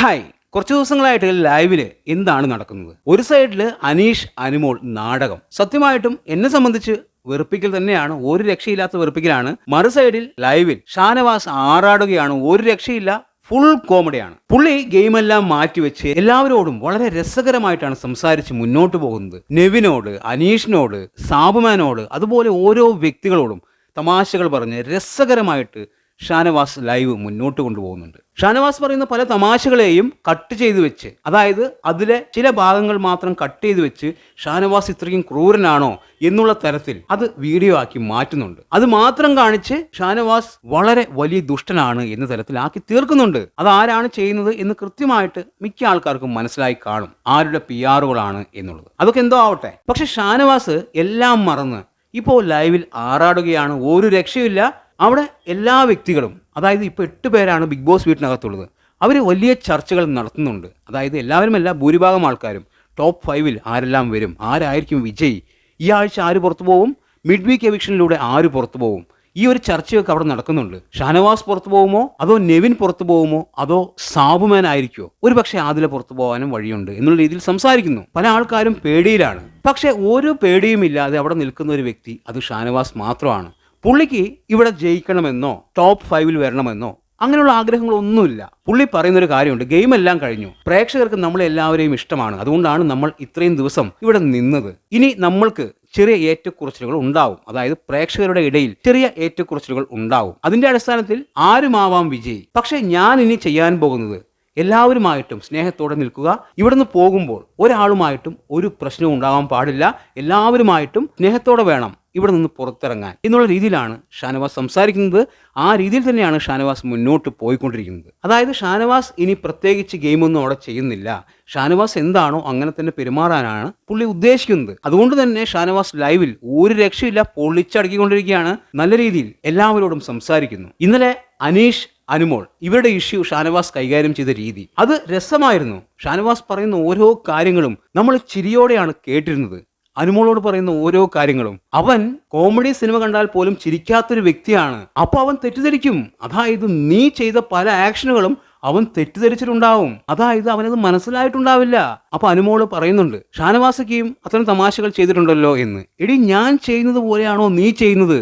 Hi, കുറച്ച് ദിവസങ്ങളായിട്ട് ലൈവില് എന്താണ് നടക്കുന്നത്? ഒരു സൈഡിൽ അനീഷ് അനുമോൾ നാടകം, സത്യമായിട്ടും എന്നെ സംബന്ധിച്ച് വെറുപ്പിക്കൽ തന്നെയാണ്. ഒരു രക്ഷയില്ലാത്ത വെറുപ്പിക്കലാണ്. മറു സൈഡിൽ ലൈവിൽ ഷാനവാസ് ആറാടുകയാണ്. ഒരു രക്ഷയില്ല, ഫുൾ കോമഡിയാണ്. പുള്ളി ഗെയിമെല്ലാം മാറ്റിവെച്ച് എല്ലാവരോടും വളരെ രസകരമായിട്ടാണ് സംസാരിച്ച് മുന്നോട്ട് പോകുന്നത്. നെവിനോട്, അനീഷിനോട്, സാബുമാനോട്, അതുപോലെ ഓരോ വ്യക്തികളോടും തമാശകൾ പറഞ്ഞ് രസകരമായിട്ട് ഷാനവാസ് ലൈവ് മുന്നോട്ട് കൊണ്ടുപോകുന്നുണ്ട്. ഷാനവാസ് പറയുന്ന പല തമാശകളെയും കട്ട് ചെയ്ത് വെച്ച്, അതായത് അതിലെ ചില ഭാഗങ്ങൾ മാത്രം കട്ട് ചെയ്ത് വെച്ച് ഷാനവാസ് ഇത്രയും ക്രൂരനാണോ എന്നുള്ള തരത്തിൽ അത് വീഡിയോ ആക്കി മാറ്റുന്നുണ്ട്. അത് മാത്രം കാണിച്ച് ഷാനവാസ് വളരെ വലിയ ദുഷ്ടനാണ് എന്ന തരത്തിലാക്കി തീർക്കുന്നുണ്ട്. അത് ആരാണ് ചെയ്യുന്നത് എന്ന് കൃത്യമായിട്ട് മിക്ക ആൾക്കാർക്കും മനസ്സിലായി കാണും, ആരുടെ PR-കളാണ് എന്നുള്ളത്. അതൊക്കെ എന്തോ ആവട്ടെ, പക്ഷെ ഷാനവാസ് എല്ലാം മറന്ന് ഇപ്പോൾ ലൈവിൽ ആറാടുകയാണ്. ഒരു രക്ഷയില്ല. അവിടെ എല്ലാ വ്യക്തികളും, അതായത് ഇപ്പോൾ 8 പേരാണ് ബിഗ് ബോസ് വീട്ടിനകത്തുള്ളത്. അവർ വലിയ ചർച്ചകൾ നടത്തുന്നുണ്ട്. അതായത് എല്ലാവരുമല്ല, ഭൂരിഭാഗം ആൾക്കാരും ടോപ്പ് 5-ൽ ആരെല്ലാം വരും, ആരായിരിക്കും വിജയ്, ഈ ആഴ്ച ആര് പുറത്തു പോകും, മിഡ് വീക്ക് എവിക്ഷനിലൂടെ ആര് പുറത്തു പോകും, ഈ ഒരു ചർച്ചയൊക്കെ അവിടെ നടക്കുന്നുണ്ട്. ഷാനവാസ് പുറത്തു പോകുമോ, അതോ നെവിൻ പുറത്തു പോകുമോ, അതോ സാബുമാൻ ആയിരിക്കുമോ, ഒരു പക്ഷേ ആദില പുറത്തു പോകാനും വഴിയുണ്ട് എന്നുള്ള രീതിയിൽ സംസാരിക്കുന്നു. പല ആൾക്കാരും പേടിയിലാണ്. പക്ഷേ ഒരു പേടിയുമില്ലാതെ അവിടെ നിൽക്കുന്ന ഒരു വ്യക്തി അത് ഷാനവാസ് മാത്രമാണ്. പുള്ളിക്ക് ഇവിടെ ജയിക്കണമെന്നോ ടോപ്പ് 5-ൽ വരണമെന്നോ അങ്ങനെയുള്ള ആഗ്രഹങ്ങളൊന്നുമില്ല. പുള്ളി പറയുന്നൊരു കാര്യമുണ്ട്, ഗെയിം എല്ലാം കഴിഞ്ഞു, പ്രേക്ഷകർക്ക് നമ്മളെല്ലാവരെയും ഇഷ്ടമാണ്, അതുകൊണ്ടാണ് നമ്മൾ ഇത്രയും ദിവസം ഇവിടെ നിന്നത്. ഇനി നമ്മൾക്ക് ചെറിയ ഏറ്റക്കുറച്ചിലുകൾ ഉണ്ടാവും, അതായത് പ്രേക്ഷകരുടെ ഇടയിൽ ചെറിയ ഏറ്റക്കുറച്ചിലുകൾ ഉണ്ടാവും. അതിന്റെ അടിസ്ഥാനത്തിൽ ആരുമാവാം വിജയ്. പക്ഷെ ഞാൻ ഇനി ചെയ്യാൻ പോകുന്നത് എല്ലാവരുമായിട്ടും സ്നേഹത്തോടെ നിൽക്കുക. ഇവിടുന്ന് പോകുമ്പോൾ ഒരാളുമായിട്ടും ഒരു പ്രശ്നവും ഉണ്ടാകാൻ പാടില്ല. എല്ലാവരുമായിട്ടും സ്നേഹത്തോടെ വേണം ഇവിടെ നിന്ന് പുറത്തിറങ്ങാൻ എന്നുള്ള രീതിയിലാണ് ഷാനവാസ് സംസാരിക്കുന്നത്. ആ രീതിയിൽ തന്നെയാണ് ഷാനവാസ് മുന്നോട്ട് പോയിക്കൊണ്ടിരിക്കുന്നത്. അതായത് ഷാനവാസ് ഇനി പ്രത്യേകിച്ച് ഗെയിമൊന്നും അവിടെ ചെയ്യുന്നില്ല. ഷാനവാസ് എന്താണോ അങ്ങനെ തന്നെ പെരുമാറാനാണ് പുള്ളി ഉദ്ദേശിക്കുന്നത്. അതുകൊണ്ട് തന്നെ ഷാനവാസ് ലൈവിൽ ഒരു രക്ഷയില്ല, പൊള്ളിച്ചടക്കിക്കൊണ്ടിരിക്കുകയാണ്. നല്ല രീതിയിൽ എല്ലാവരോടും സംസാരിക്കുന്നു. ഇന്നലെ അനീഷ്, അനുമോൾ ഇവരുടെ ഇഷ്യൂ ഷാനവാസ് കൈകാര്യം ചെയ്ത രീതി അത് രസമായിരുന്നു. ഷാനവാസ് പറയുന്ന ഓരോ കാര്യങ്ങളും നമ്മൾ ചിരിയോടെയാണ് കേട്ടിരുന്നത്. അനുമോളോട് പറയുന്ന ഓരോ കാര്യങ്ങളും, അവൻ കോമഡി സിനിമ കണ്ടാൽ പോലും ചിരിക്കാത്തൊരു വ്യക്തിയാണ്. അപ്പൊ അവൻ തെറ്റിദ്ധരിക്കും. അതായത് നീ ചെയ്ത പല ആക്ഷനുകളും അവൻ തെറ്റിദ്ധരിച്ചിട്ടുണ്ടാവും, അതായത് അവനത് മനസ്സിലായിട്ടുണ്ടാവില്ല. അപ്പൊ അനുമോള് പറയുന്നുണ്ട്, ഷാനവാസയ്ക്കും അത്തരം തമാശകൾ ചെയ്തിട്ടുണ്ടല്ലോ എന്ന്. എടി, ഞാൻ ചെയ്യുന്നത് പോലെയാണോ നീ ചെയ്യുന്നത്?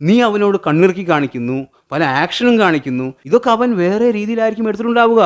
നീ അവനോട് കണ്ണിറുക്കി കാണിക്കുന്നു, പല ആക്ഷനും കാണിക്കുന്നു. ഇതൊക്കെ അവൻ വേറെ രീതിയിലായിരിക്കും എടുത്തിട്ടുണ്ടാവുക.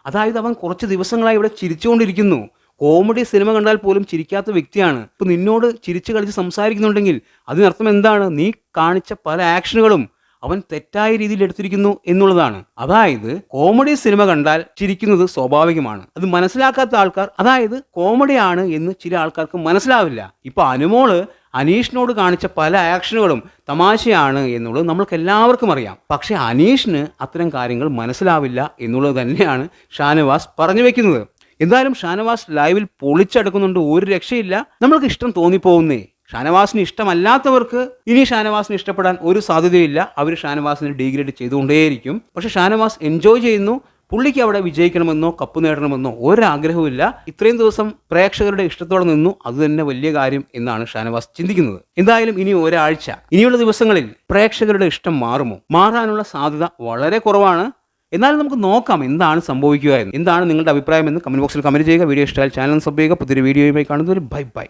അതായത് അവൻ കുറച്ച് ദിവസങ്ങളായി ഇവിടെ ചിരിച്ചുകൊണ്ടിരിക്കുന്നു. കോമഡി സിനിമ കണ്ടാൽ പോലും ചിരിക്കാത്ത വ്യക്തിയാണ്. ഇപ്പൊ നിന്നോട് ചിരിച്ചു കളിച്ച് സംസാരിക്കുന്നുണ്ടെങ്കിൽ അതിനർത്ഥം എന്താണ്? നീ കാണിച്ച പല ആക്ഷനുകളും അവൻ തെറ്റായ രീതിയിൽ എടുത്തിരിക്കുന്നു എന്നുള്ളതാണ്. അതായത് കോമഡി സിനിമ കണ്ടാൽ ചിരിക്കുന്നത് സ്വാഭാവികമാണ്. അത് മനസ്സിലാക്കാത്ത ആൾക്കാർ, അതായത് കോമഡിയാണ് എന്ന് ചില ആൾക്കാർക്ക് മനസ്സിലാവില്ല. ഇപ്പൊ അനുമോള് അനീഷിനോട് കാണിച്ച പല ആക്ഷനുകളും തമാശയാണ് എന്നുള്ളത് നമ്മൾക്ക് എല്ലാവർക്കും അറിയാം. പക്ഷെ അനീഷിന് അത്തരം കാര്യങ്ങൾ മനസ്സിലാവില്ല എന്നുള്ളത് തന്നെയാണ് ഷാനവാസ് പറഞ്ഞു വെക്കുന്നത്. എന്തായാലും ഷാനവാസ് ലൈവിൽ പൊളിച്ചെടുക്കുന്നുണ്ട്, ഒരു രക്ഷയില്ല. നമ്മൾക്ക് ഇഷ്ടം തോന്നിപ്പോകുന്നേ. ഷാനവാസിന് ഇഷ്ടമല്ലാത്തവർക്ക് ഇനി ഷാനവാസിന് ഇഷ്ടപ്പെടാൻ ഒരു സാധ്യതയില്ല. അവർ ഷാനവാസിന് ഡീഗ്രേഡ് ചെയ്തുകൊണ്ടേയിരിക്കും. പക്ഷെ ഷാനവാസ് എൻജോയ് ചെയ്യുന്നു. പുള്ളിക്ക് അവിടെ വിജയിക്കണമെന്നോ കപ്പ് നേടണമെന്നോ ഒരാഗ്രഹവുമില്ല. ഇത്രയും ദിവസം പ്രേക്ഷകരുടെ ഇഷ്ടത്തോടെ നിന്നു, അത് തന്നെ വലിയ കാര്യം എന്നാണ് ഷാനവാസ് ചിന്തിക്കുന്നത്. എന്തായാലും ഇനി ഒരാഴ്ച, ഇനിയുള്ള ദിവസങ്ങളിൽ പ്രേക്ഷകരുടെ ഇഷ്ടം മാറുമോ? മാറാനുള്ള സാധ്യത വളരെ കുറവാണ്. എന്നാലും നമുക്ക് നോക്കാം എന്താണ് സംഭവിക്കുക എന്ന്. എന്താണ് നിങ്ങളുടെ അഭിപ്രായം എന്ന് കമന്റ് ബോക്സിൽ കമന്റ് ചെയ്യുക. വീഡിയോ ഇഷ്ടമായാൽ ചാനൽ സബ് ചെയ്യുക. പുതിയൊരു വീഡിയോയുമായി കാണുന്നവർ ബൈ ബൈ.